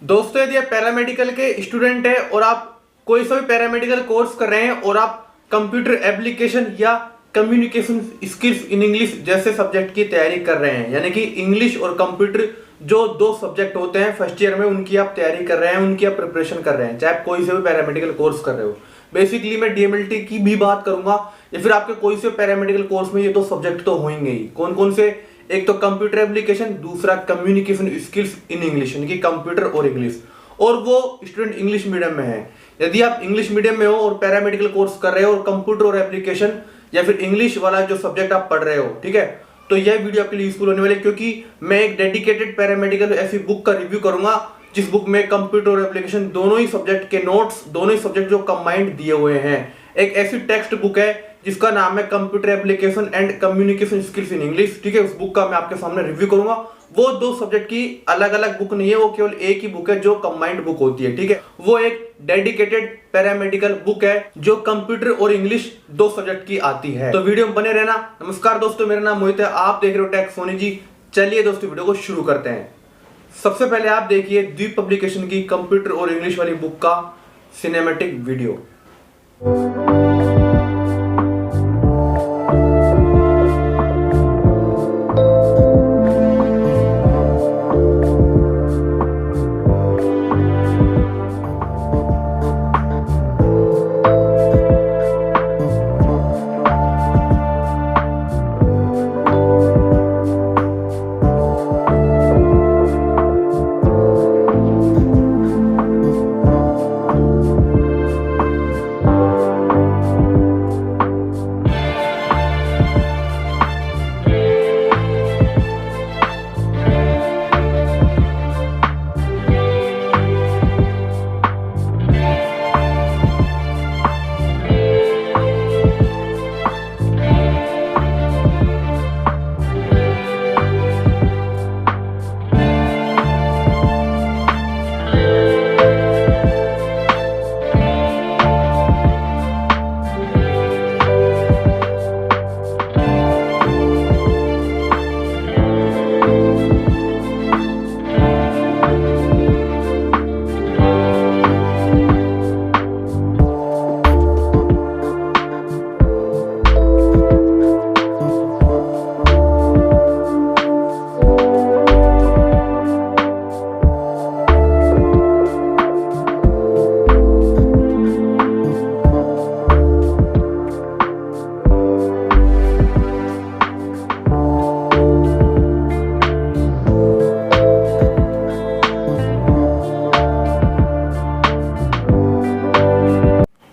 दोस्तों, यदि आप पैरामेडिकल के स्टूडेंट हैं और आप कोई सा भी पैरामेडिकल कोर्स कर रहे हैं और आप कंप्यूटर एप्लीकेशन या कम्युनिकेशन स्किल्स इन इंग्लिश जैसे सब्जेक्ट की तैयारी कर रहे हैं, यानी कि इंग्लिश और कंप्यूटर जो दो सब्जेक्ट होते हैं फर्स्ट ईयर में, उनकी आप तैयारी कर रहे हैं, उनकी आप प्रिपरेशन कर रहे हैं, चाहे आप कोई से भी पैरामेडिकल कोर्स कर रहे हो। बेसिकली मैं डीएमएलटी की भी बात करूंगा या फिर आपके कोई से पैरामेडिकल कोर्स में ये दो सब्जेक्ट तो होंगे ही। कौन कौन से? एक तो कंप्यूटर एप्लीकेशन, दूसरा कम्युनिकेशन स्किल्स इन इंग्लिश, यानी कि कंप्यूटर और इंग्लिश। और वो स्टूडेंट इंग्लिश मीडियम में है। यदि आप इंग्लिश मीडियम में हो और पैरामेडिकल कोर्स कर रहे हो और कंप्यूटर और एप्लीकेशन या फिर इंग्लिश वाला जो सब्जेक्ट आप पढ़ रहे हो, ठीक है, तो यह वीडियो आपके लिए यूजफुल होने वाली है, क्योंकि मैं एक डेडिकेटेड पैरामेडिकल ऐसी बुक का रिव्यू करूंगा जिस बुक में कंप्यूटर और एप्लीकेशन दोनों ही सब्जेक्ट के नोट्स, दोनों ही सब्जेक्ट जो कंबाइंड दिए हुए हैं। एक ऐसी टेक्स्ट बुक है जिसका नाम है computer application and communication skills in English, ठीक है। उस बुक का मैं आपके सामने रिव्यू करूंगा। वो दो सब्जेक्ट की अलग अलग बुक नहीं है, वो केवल एक ही बुक है जो कंबाइंड बुक होती है, ठीक है। वो एक डेडिकेटेड पैरामेडिकल बुक है जो कंप्यूटर और इंग्लिश दो सब्जेक्ट की आती है। तो वीडियो में बने रहना। नमस्कार दोस्तों, मेरा नाम मोहित है, आप देख रहे हो टेक सोनी जी। चलिए दोस्तों, वीडियो को शुरू करते हैं। सबसे पहले आप देखिए द्वीप पब्लिकेशन की कंप्यूटर और इंग्लिश वाली बुक का सिनेमैटिक वीडियो।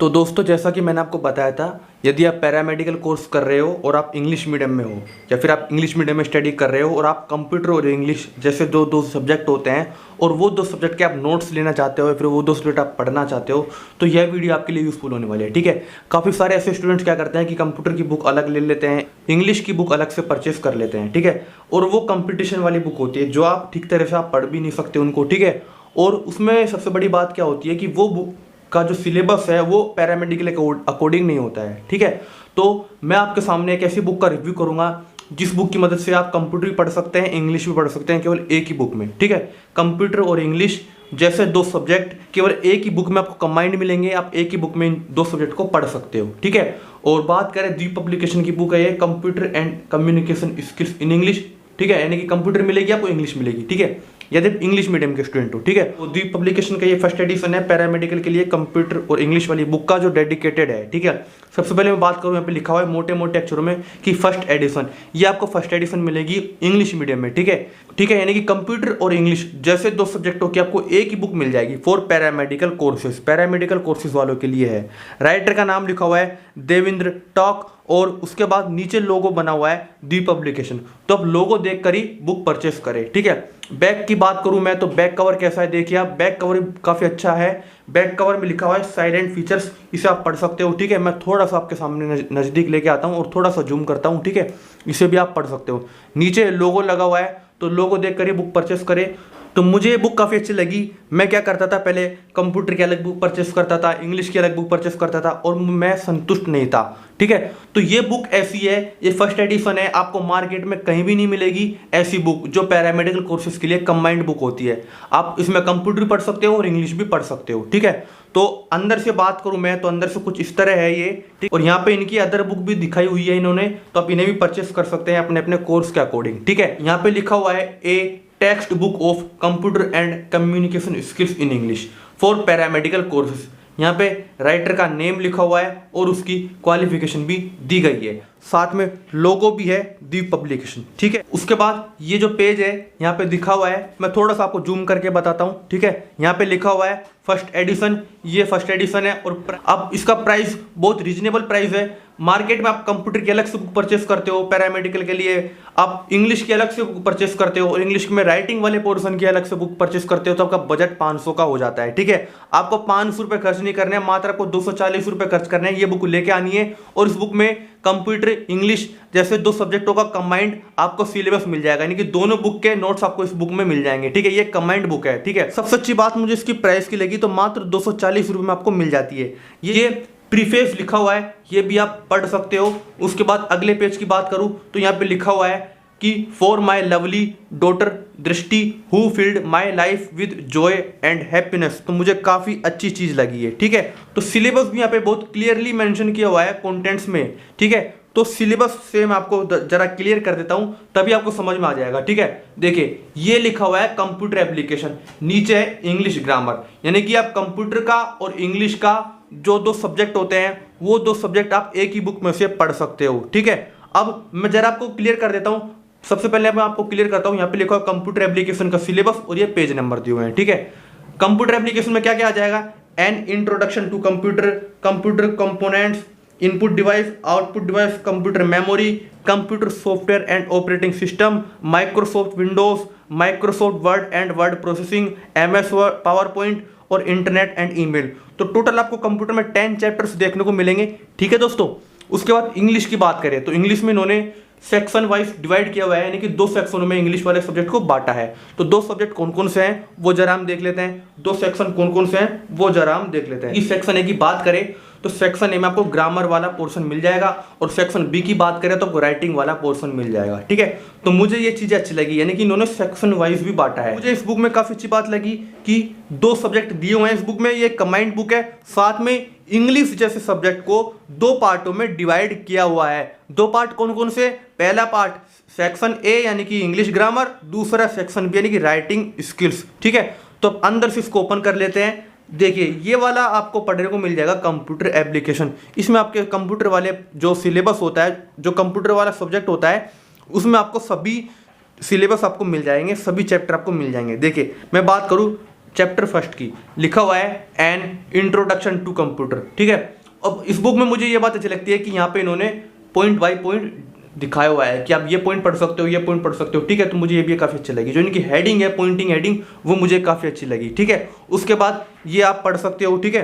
तो दोस्तों, जैसा कि मैंने आपको बताया था, यदि आप पैरामेडिकल कोर्स कर रहे हो और आप इंग्लिश मीडियम में हो या फिर आप इंग्लिश मीडियम में स्टडी कर रहे हो और आप कंप्यूटर और इंग्लिश जैसे दो सब्जेक्ट होते हैं और वो दो सब्जेक्ट के आप नोट्स लेना चाहते हो या फिर वो दो सब्जेक्ट आप पढ़ना चाहते हो, तो यह वीडियो आपके लिए यूजफुल होने वाली है, ठीक है। काफ़ी सारे ऐसे स्टूडेंट्स क्या करते हैं कि कंप्यूटर की बुक अलग ले लेते हैं, इंग्लिश की बुक अलग से परचेस कर लेते हैं, ठीक है। और वो कंपटीशन वाली बुक होती है जो आप ठीक तरह से आप पढ़ भी नहीं सकते उनको, ठीक है। और उसमें सबसे बड़ी बात क्या होती है कि वो बुक का जो सिलेबस है वो पैरामेडिकल अकॉर्डिंग नहीं होता है, ठीक है। तो मैं आपके सामने एक ऐसी बुक का रिव्यू करूंगा जिस बुक की मदद से आप कंप्यूटर भी पढ़ सकते हैं, इंग्लिश भी पढ़ सकते हैं, केवल एक ही बुक में, ठीक है। कंप्यूटर और इंग्लिश जैसे दो सब्जेक्ट केवल एक ही बुक में आपको कंबाइंड मिलेंगे, आप एक ही बुक में इन दो सब्जेक्ट को पढ़ सकते हो, ठीक है। और बात करें द्वीप पब्लिकेशन की बुक है ये, computer and communication skills in English, ठीक है, यानी कि कंप्यूटर मिलेगी आपको, इंग्लिश मिलेगी, ठीक है, यदि इंग्लिश मीडियम के स्टूडेंट हो, ठीक है। तो द्वीप पब्लिकेशन का ये फर्स्ट एडिशन है पैरामेडिकल के लिए कंप्यूटर और इंग्लिश वाली बुक का जो डेडिकेटेड है, ठीक है। सबसे पहले मैं बात करूं, यहाँ पे लिखा हुआ है मोटे मोटे अक्षरों में कि फर्स्ट एडिशन, ये आपको फर्स्ट एडिशन मिलेगी इंग्लिश मीडियम में, ठीक है, ठीक है, यानी कि कंप्यूटर और इंग्लिश जैसे दो सब्जेक्टों की आपको एक ही बुक मिल जाएगी for paramedical courses, paramedical courses वालों के लिए है। राइटर का नाम लिखा हुआ है देवेंद्र टॉक और उसके बाद नीचे लोगो बना हुआ है द्वीप पब्लिकेशन। तो अब लोगो देखकर ही बुक परचेस करें, ठीक है। बैक की बात करूं मैं तो बैक कवर कैसा है देखिए आप, बैक कवर काफ़ी अच्छा है। बैक कवर में लिखा हुआ है साइलेंट फीचर्स, इसे आप पढ़ सकते हो, ठीक है। मैं थोड़ा सा आपके सामने नज़दीक लेके आता हूं और थोड़ा सा जूम करता हूं, ठीक है, इसे भी आप पढ़ सकते हो। नीचे लोगो लगा हुआ है तो लोगो देख कर ही बुक परचेस करें। तो मुझे ये बुक काफ़ी अच्छी लगी। मैं क्या करता था, पहले कंप्यूटर की अलग बुक परचेस करता था, इंग्लिश की अलग बुक परचेस करता था और मैं संतुष्ट नहीं था। ठीक है, तो ये बुक ऐसी है, ये फर्स्ट एडिशन है, आपको मार्केट में कहीं भी नहीं मिलेगी ऐसी बुक जो पैरामेडिकल कोर्सेज के लिए कंबाइंड बुक होती है। आप इसमें कंप्यूटर भी पढ़ सकते हो और इंग्लिश भी पढ़ सकते हो। ठीक है, तो अंदर से बात करूं मैं तो अंदर से कुछ इस तरह है ये। ठीक, और यहाँ पे इनकी अदर बुक भी दिखाई हुई है इन्होंने, तो आप इन्हें भी परचेस कर सकते हैं अपने अपने कोर्स के अकॉर्डिंग। ठीक है, यहाँ पे लिखा हुआ है ए text book of computer and communication skills in English for paramedical courses. यहाँ पे राइटर का नेम लिखा हुआ है और उसकी क्वालिफिकेशन भी दी गई है, साथ में लोगो भी है दीप पब्लिकेशन। ठीक है, उसके बाद ये जो पेज है यहाँ पे दिखा हुआ है, मैं थोड़ा सा आपको जूम करके बताता हूँ। ठीक है, यहाँ पे लिखा हुआ है फर्स्ट एडिशन, ये फर्स्ट एडिशन है और अब इसका प्राइस बहुत रीजनेबल प्राइस है। मार्केट में आप कंप्यूटर की अलग से बुक परचेस करते हो पैरामेडिकल के लिए, आप इंग्लिश की अलग से बुक परचेस करते हो और इंग्लिश में राइटिंग वाले पोर्शन की अलग से बुक परचेस करते हो, तो आपका बजट 500 का हो जाता है। ठीक है, आपको 500 रुपये खर्च नहीं करने हैं, मात्र आपको 240 रुपये खर्च करने हैं, ये बुक लेके आनी है। और इस बुक में कंप्यूटर इंग्लिश जैसे दो सब्जेक्टों का कंबाइंड आपको सिलेबस मिल जाएगा, यानी कि दोनों बुक के नोट्स आपको इस बुक में मिल जाएंगे। ठीक है, ये कंबाइंड बुक है। ठीक है, सबसे अच्छी बात मुझे इसकी प्राइस की लगी, तो मात्र 240 रुपये में आपको मिल जाती है। ये प्रीफेस लिखा हुआ है, ये भी आप पढ़ सकते हो। उसके बाद अगले पेज की बात करूं तो यहाँ पे लिखा हुआ है कि फॉर माई लवली डॉटर दृष्टि who field my life with Joy and happiness, तो मुझे काफ़ी अच्छी चीज़ लगी है। ठीक है, तो सिलेबस भी यहाँ पे बहुत क्लियरली मेंशन किया हुआ है कंटेंट्स में। ठीक है, तो सिलेबस से मैं आपको जरा क्लियर कर देता हूँ, तभी आपको समझ में आ जाएगा। ठीक है, देखिए ये लिखा हुआ है कंप्यूटर एप्लीकेशन, नीचे है इंग्लिश ग्रामर, यानी कि आप कंप्यूटर का और इंग्लिश का जो दो सब्जेक्ट होते हैं वो दो सब्जेक्ट आप एक ही बुक में से पढ़ सकते हो। ठीक है, अब मैं जरा आपको क्लियर कर देता हूँ। सबसे पहले मैं आपको क्लियर करता हूँ, यहाँ पे लिखा हुआ कंप्यूटर एप्लीकेशन का सिलेबस और ये पेज नंबर दिए हुए हैं। ठीक है, कंप्यूटर एप्लीकेशन में क्या क्या आ जाएगा, an introduction to computer, computer components, input device, output device, computer memory, computer software and operating system, Microsoft Windows, Microsoft Word and word processing, MS PowerPoint और इंटरनेट एंड ईमेल। तो total आपको computer में 10 chapters देखने को मिलेंगे। ठीक है दोस्तों, उसके बाद इंग्लिश की बात करें तो इंग्लिश में इन्होंने सेक्शन वाइज डिवाइड किया हुआ है, यानी कि 2 सेक्शनों में इंग्लिश वाले सब्जेक्ट को बांटा है। तो 2 सब्जेक्ट कौन कौन से हैं वो जरा हम देख लेते हैं, 2 सेक्शन कौन कौन से हैं वो जरा हम देख लेते हैं। इस सेक्शन ए की बात करें तो सेक्शन ए में आपको ग्रामर वाला पोर्शन मिल जाएगा और सेक्शन बी की बात करें तो आपको राइटिंग वाला पोर्शन मिल जाएगा। ठीक है, तो मुझे ये चीज़ें अच्छी लगी, यानी कि इन्होंने सेक्शन वाइज भी बांटा है। मुझे इस बुक में काफ़ी अच्छी बात लगी कि 2 सब्जेक्ट दिए हुए हैं इस बुक में, ये कंबाइंड बुक है, साथ में इंग्लिश जैसे सब्जेक्ट को 2 पार्टों में डिवाइड किया हुआ है। 2 पार्ट कौन कौन से, पहला पार्ट सेक्शन ए यानी कि इंग्लिश ग्रामर, दूसरा सेक्शन बी यानी कि राइटिंग स्किल्स। ठीक है, तो अब अंदर से इसको ओपन कर लेते हैं। देखिए ये वाला आपको पढ़ने को मिल जाएगा कंप्यूटर एप्लीकेशन, इसमें आपके कंप्यूटर वाले जो सिलेबस होता है, जो कंप्यूटर वाला सब्जेक्ट होता है उसमें आपको सभी सिलेबस आपको मिल जाएंगे, सभी चैप्टर आपको मिल जाएंगे। देखिए मैं बात करूँ चैप्टर फर्स्ट की, लिखा हुआ है एन इंट्रोडक्शन टू कंप्यूटर। ठीक है, अब इस बुक में मुझे ये बात अच्छी लगती है कि यहाँ पे इन्होंने पॉइंट बाय पॉइंट दिखाया हुआ है कि आप ये पॉइंट पढ़ सकते हो, ये पॉइंट पढ़ सकते हो। ठीक है, तो मुझे ये भी काफ़ी अच्छी लगी, जो इनकी हेडिंग है पॉइंटिंग हेडिंग वो मुझे काफ़ी अच्छी लगी। ठीक है, उसके बाद ये आप पढ़ सकते हो। ठीक है,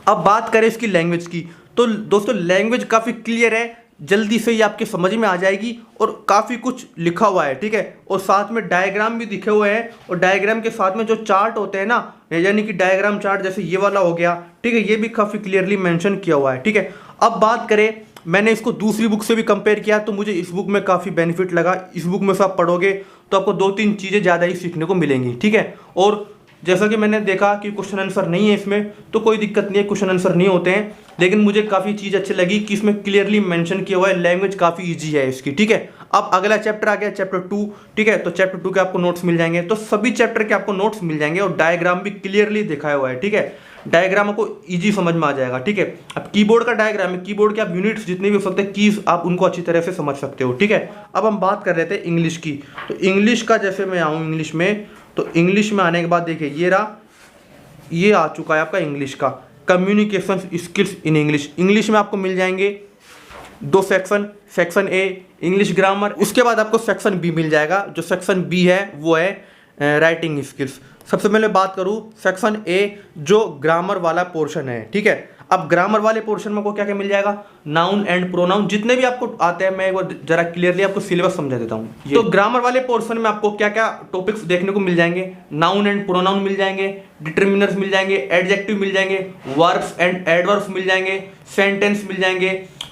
अब बात करें इसकी लैंग्वेज की, तो दोस्तों लैंग्वेज काफ़ी क्लियर है, जल्दी से ये आपके समझ में आ जाएगी और काफ़ी कुछ लिखा हुआ है। ठीक है, और साथ में डायग्राम भी दिखे हुए हैं और डायग्राम के साथ में जो चार्ट होते हैं ना, यानी कि डायग्राम चार्ट जैसे ये वाला हो गया। ठीक है, ये भी काफ़ी क्लियरली मेंशन किया हुआ है। ठीक है, अब बात करें, मैंने इसको दूसरी बुक से भी कंपेयर किया तो मुझे इस बुक में काफ़ी बेनिफिट लगा। इस बुक में से आप पढ़ोगे तो आपको 2-3 चीज़ें ज़्यादा ही सीखने को मिलेंगी। ठीक है, और जैसा कि मैंने देखा कि क्वेश्चन आंसर नहीं है इसमें, तो कोई दिक्कत नहीं है, क्वेश्चन आंसर नहीं होते हैं, लेकिन मुझे काफ़ी चीज़ अच्छी लगी कि इसमें क्लियरली मेंशन किया हुआ है, लैंग्वेज काफ़ी ईजी है इसकी। ठीक है, अब अगला चैप्टर आ गया चैप्टर 2। ठीक है, तो चैप्टर 2 के आपको नोट्स मिल जाएंगे, तो सभी चैप्टर के आपको नोट्स मिल जाएंगे और डायग्राम भी क्लियरली दिखाया हुआ है। ठीक है, डायग्राम आपको इजी समझ में आ जाएगा। ठीक है, अब कीबोर्ड का डायग्राम है, कीबोर्ड के आप यूनिट्स जितने भी हो सकते हैं कीज आप उनको अच्छी तरह से समझ सकते हो। ठीक है, अब हम बात कर रहे थे इंग्लिश की, तो इंग्लिश का जैसे मैं आऊँ इंग्लिश में, तो इंग्लिश में आने के बाद देखिए ये रहा, ये आ चुका है आपका इंग्लिश का communication skills in English. English में आपको मिल जाएंगे 2 section, section A English grammar, उसके बाद आपको सेक्शन बी मिल जाएगा। जो सेक्शन बी है वो है राइटिंग स्किल्स। सबसे पहले बात करूँ सेक्शन ए जो ग्रामर वाला पोर्शन है। ठीक है, अब ग्रामर वाले पोर्शन में आपको क्या क्या मिल जाएगा, नाउन एंड प्रोनाउन, जितने भी आपको आते हैं मैं एक बार जरा क्लियरली आपको सिलेबस समझा देता हूँ। तो ग्रामर वाले पोर्शन में आपको क्या क्या टॉपिक्स देखने को मिल जाएंगे, नाउन एंड प्रोनाउन मिल जाएंगे, डिटरमिनर्स मिल जाएंगे, एडजेक्टिव मिल जाएंगे, वर्ब्स एंड एडवर्ब्स मिल जाएंगे, सेंटेंस मिल जाएंगे,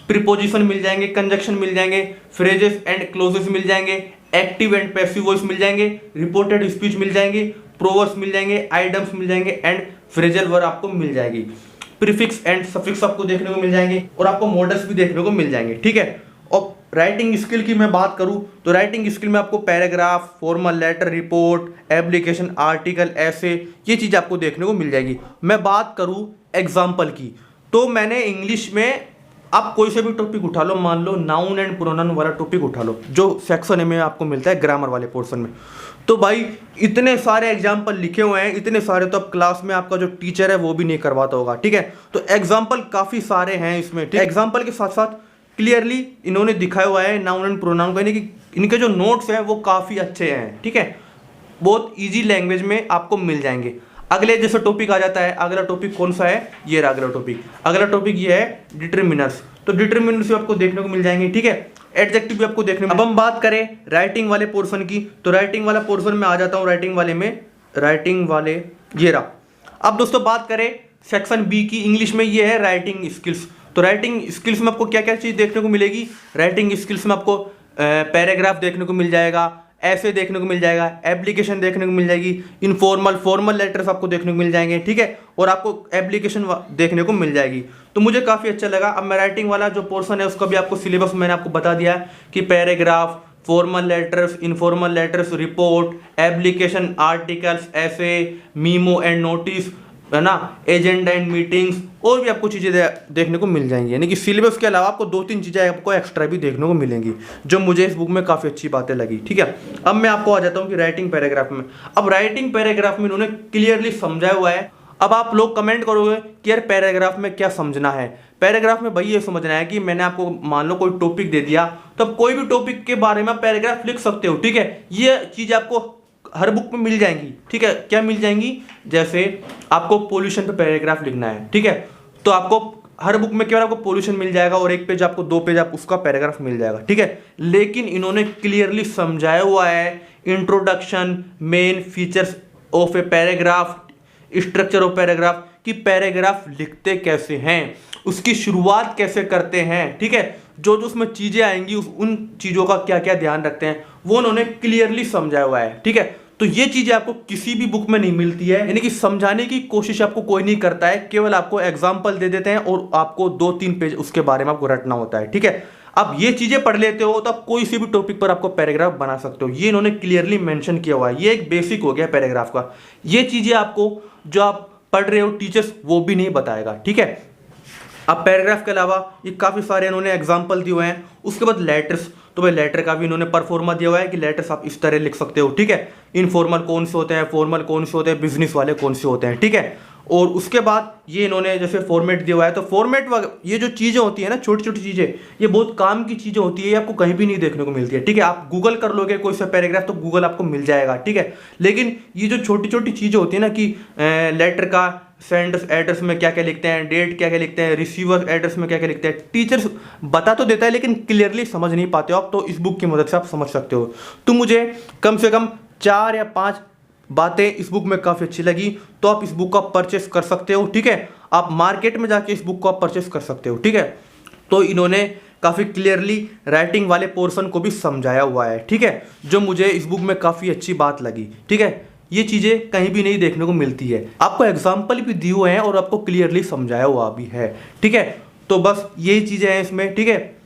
प्रीपोजिशन मिल जाएंगे, कंजक्शन मिल जाएंगे, फ्रेजेस एंड क्लोजेस मिल जाएंगे, एक्टिव एंड पैसिव वॉइस मिल जाएंगे, रिपोर्टेड स्पीच मिल जाएंगे, प्रोवर्ब्स मिल जाएंगे, आइडम्स मिल जाएंगे एंड फ्रेजल वर्ब आपको मिल जाएगी, प्रीफिक्स एंड सफिक्स आपको देखने को मिल जाएंगे और आपको मॉडल्स भी देखने को मिल जाएंगे, ठीक है। और राइटिंग स्किल की मैं बात करूं तो राइटिंग स्किल में आपको paragraph, formal letter, report, application, article, ऐसे ये चीज़ आपको देखने को मिल जाएगी। मैं बात करूं एग्जाम्पल की तो मैंने इंग्लिश में आप कोई से भी टॉपिक उठा लो, मान लो नाउन एंड प्रोनाउन वाला टॉपिक उठा लो जो सेक्शन ए में आपको मिलता है ग्रामर वाले पोर्शन में, तो भाई इतने सारे एग्जाम्पल लिखे हुए हैं, इतने सारे तो अब क्लास में आपका जो टीचर है वो भी नहीं करवाता होगा, ठीक है। तो एग्जाम्पल काफ़ी सारे हैं इसमें, ठीक है। एग्जाम्पल के साथ साथ क्लियरली इन्होंने दिखाया हुआ है नाउन एंड प्रोनाउन का, यानी कि इनके जो नोट्स हैं वो काफ़ी अच्छे हैं, ठीक है। बहुत ईजी लैंग्वेज में आपको मिल जाएंगे। अगले जैसे टॉपिक आ जाता है, अगला टॉपिक कौन सा है, ये रहा अगला टॉपिक। अगला टॉपिक ये है डिटरमिनर्स, तो डिटरमिनर्स भी आपको देखने को मिल जाएंगे, ठीक है। एडजेक्टिव भी आपको देखने को। अब हम बात करें राइटिंग वाले पोर्शन की, तो राइटिंग वाला पोर्शन में आ जाता हूँ, राइटिंग वाले ये रहा। अब दोस्तों बात करें सेक्शन बी की, इंग्लिश में ये है राइटिंग स्किल्स। तो राइटिंग स्किल्स में आपको क्या क्या चीज़ देखने को मिलेगी, राइटिंग स्किल्स में आपको पैराग्राफ देखने को मिल जाएगा, ऐसे देखने को मिल जाएगा, एप्लीकेशन देखने को मिल जाएगी, इनफॉर्मल, फॉर्मल लेटर्स आपको देखने को मिल जाएंगे, ठीक है। और आपको एप्लीकेशन देखने को मिल जाएगी। तो मुझे काफ़ी अच्छा लगा। अब मैं राइटिंग वाला जो पोर्शन है उसका भी आपको सिलेबस मैंने आपको बता दिया है कि paragraph, formal letters, informal letters, report, application, articles, ऐसे, मीमो एंड नोटिस, है ना, एजेंडा एंड मीटिंग्स, और भी आपको चीज़ें देखने को मिल जाएंगी। यानी कि सिलेबस के अलावा आपको 2-3 चीज़ें आपको एक्स्ट्रा भी देखने को मिलेंगी, जो मुझे इस बुक में काफ़ी अच्छी बातें लगी, ठीक है। अब मैं आपको आ जाता हूँ कि राइटिंग पैराग्राफ में। अब राइटिंग पैराग्राफ में इन्होंने क्लियरली समझाया हुआ है। अब आप लोग कमेंट करोगे कि यार पैराग्राफ में क्या समझना है। पैराग्राफ में भाई ये समझना है कि मैंने आपको मान लो कोई टॉपिक दे दिया, तो अब कोई भी टॉपिक के बारे में पैराग्राफ लिख सकते हो, ठीक है। ये चीज़ आपको हर बुक में मिल जाएंगी, ठीक है। क्या मिल जाएंगी, जैसे आपको पोल्यूशन पे पैराग्राफ लिखना है, ठीक है, तो आपको हर बुक में केवल आपको पोल्यूशन मिल जाएगा और 1 पेज आपको 2 पेज आप उसका पैराग्राफ मिल जाएगा, ठीक है। लेकिन इन्होंने क्लियरली समझाया हुआ है introduction, main features of a paragraph, structure of paragraph, कि पैराग्राफ लिखते कैसे हैं, उसकी शुरुआत कैसे करते हैं, ठीक है। जो जो उसमें चीज़ें आएंगी उन चीज़ों का क्या क्या ध्यान रखते हैं वो उन्होंने क्लियरली समझाया हुआ है, ठीक है। तो ये चीज़ें आपको किसी भी बुक में नहीं मिलती है, यानी कि समझाने की कोशिश आपको कोई नहीं करता है, केवल आपको एग्जाम्पल दे देते हैं और आपको 2-3 पेज उसके बारे में आपको रटना होता है, ठीक है। अब ये चीज़ें पढ़ लेते हो तो आप कोई सी भी टॉपिक पर आपको पैराग्राफ बना सकते हो, ये इन्होंने क्लियरली मेंशन किया हुआ है। ये एक बेसिक हो गया पैराग्राफ का। ये चीज़ें आपको जो आप पढ़ रहे हो टीचर्स वो भी नहीं बताएगा, ठीक है। अब पैराग्राफ के अलावा ये काफ़ी सारे इन्होंने एग्जाम्पल दिए हुए हैं। उसके बाद लेटर्स, तो भाई लेटर का भी इन्होंने परफॉर्मा दिया हुआ है कि लेटर्स आप इस तरह लिख सकते हो, ठीक है। इनफॉर्मल कौन से होते हैं, फॉर्मल कौन से होते हैं, बिजनेस वाले कौन से होते हैं, ठीक है। और उसके बाद ये इन्होंने जैसे फॉर्मेट दिया हुआ है, तो फॉर्मेट ये जो चीज़ें होती है ना, छोटी छोटी चीज़ें, ये बहुत काम की चीज़ें होती है, ये आपको कहीं भी नहीं देखने को मिलती है, ठीक है। आप गूगल कर लोगे कोई सा पैराग्राफ तो गूगल आपको मिल जाएगा, ठीक है। लेकिन ये जो छोटी छोटी चीज़ें होती है ना कि लेटर का सेंड एड्रेस में क्या क्या लिखते हैं, डेट क्या क्या लिखते हैं, रिसीवर एड्रेस में क्या क्या लिखते हैं, टीचर्स बता तो देता है लेकिन क्लियरली समझ नहीं पाते हो आप, तो इस बुक की मदद से आप समझ सकते हो। तो मुझे कम से कम 4 या 5 बातें इस बुक में काफ़ी अच्छी लगी, तो आप इस बुक का परचेस कर सकते हो, ठीक है। आप मार्केट में जाके इस बुक को आप परचेस कर सकते हो, ठीक है। तो इन्होंने काफ़ी क्लियरली राइटिंग वाले पोर्शन को भी समझाया हुआ है, ठीक है, जो मुझे इस बुक में काफ़ी अच्छी बात लगी, ठीक है। ये चीज़ें कहीं भी नहीं देखने को मिलती है, आपको एग्जाम्पल भी दिए हुए हैं और आपको क्लियरली समझाया हुआ भी है, ठीक है। तो बस यही चीज़ें हैं इसमें, ठीक है।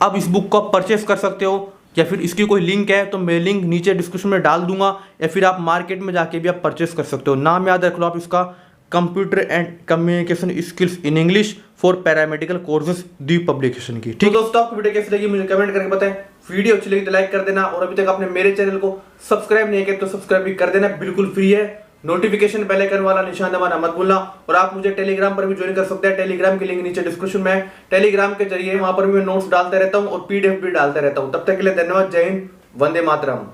अब इस बुक को आप परचेस कर सकते हो, या फिर इसकी कोई लिंक है तो मैं लिंक नीचे डिस्क्रिप्शन में डाल दूंगा, या फिर आप मार्केट में जाके भी आप परचेस कर सकते हो। नाम याद रख लो आप इसका, computer and communication skills in English for paramedical courses the publication की, ठीक है। दोस्तों आपको वीडियो कैसी लगी मुझे कमेंट करके बताएं। वीडियो अच्छी लगी तो लाइक कर देना, और अभी तक आपने मेरे चैनल को सब्सक्राइब नहीं किया तो सब्सक्राइब भी कर देना, बिल्कुल फ्री है। नोटिफिकेशन बेल आइकन वाला निशान दबाना मत भूलना, और आप मुझे टेलीग्राम पर भी ज्वाइन कर सकते हैं। टेलीग्राम की लिंक नीचे डिस्क्रिप्शन में है। टेलीग्राम के जरिए वहां पर भी मैं नोट्स डालते रहता हूं और PDF भी डालते रहता हूं। तब तक के लिए धन्यवाद। जय हिंद, वंदे मातरम।